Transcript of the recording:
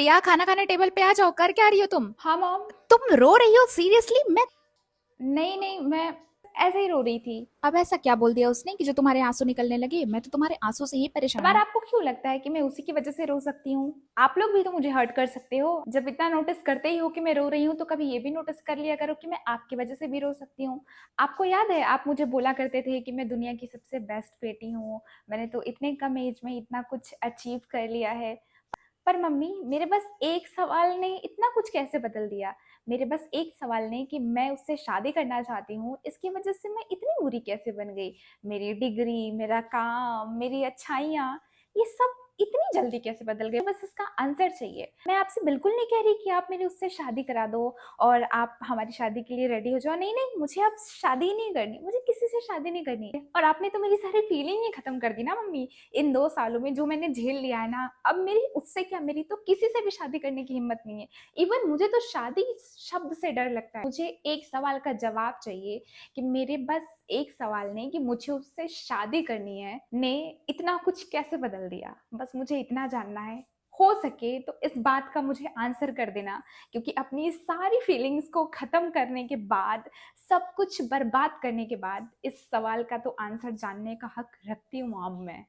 प्रिया, खाना खाने टेबल पे आ जाओ। कर क्या रही हो तुम? हाँ मॉम। तुम रो रही हो सीरियसली? मैं नहीं नहीं, मैं ऐसे ही रो रही थी। अब ऐसा क्या बोल दिया उसने कि जो तुम्हारे आंसू निकलने लगे? मैं तो तुम्हारे आंसू से ही हर परेशान बार हूँ। आपको क्यों लगता है कि मैं उसी की वजह से रो सकती हूँ? आप लोग भी तो मुझे हर्ट कर सकते हो। जब इतना नोटिस करते ही हो कि मैं रो रही हूँ तो कभी ये भी नोटिस कर लिया करो कि मैं आपकी वजह से भी रो सकती हूँ। आपको याद है आप मुझे बोला करते थे कि मैं दुनिया की सबसे बेस्ट बेटी हूँ, मैंने तो इतने कम एज में इतना कुछ अचीव कर लिया है। पर मम्मी, मेरे बस एक सवाल ने इतना कुछ कैसे बदल दिया? मेरे बस एक सवाल ने कि मैं उससे शादी करना चाहती हूँ, इसकी वजह से मैं इतनी बुरी कैसे बन गई? मेरी डिग्री, मेरा काम, मेरी अच्छाइयाँ, ये सब इतनी जल्दी कैसे बदल गए? बस इसका आंसर चाहिए। मैं आपसे बिल्कुल नहीं कह रही कि आप मेरी उससे शादी करा दो और आप हमारी शादी के लिए रेडी हो जाओ। नहीं नहीं, मुझे अब शादी ही नहीं करनी, मुझे किसी से शादी नहीं करनी है। और आपने तो मेरी सारी फीलिंग ही खत्म कर दी ना मम्मी। इन 2 सालों में जो मैंने झेल लिया है ना, अब मेरी उससे क्या, मेरी तो किसी से भी शादी करने की हिम्मत नहीं है। इवन मुझे तो शादी शब्द से डर लगता है। मुझे एक सवाल का जवाब चाहिए कि मेरे बस एक सवाल ने कि मुझे उससे शादी करनी है ने इतना कुछ कैसे बदल दिया? बस मुझे इतना जानना है। हो सके तो इस बात का मुझे आंसर कर देना, क्योंकि अपनी इस सारी फीलिंग्स को खत्म करने के बाद, सब कुछ बर्बाद करने के बाद, इस सवाल का तो आंसर जानने का हक रखती हूँ मॉम मैं।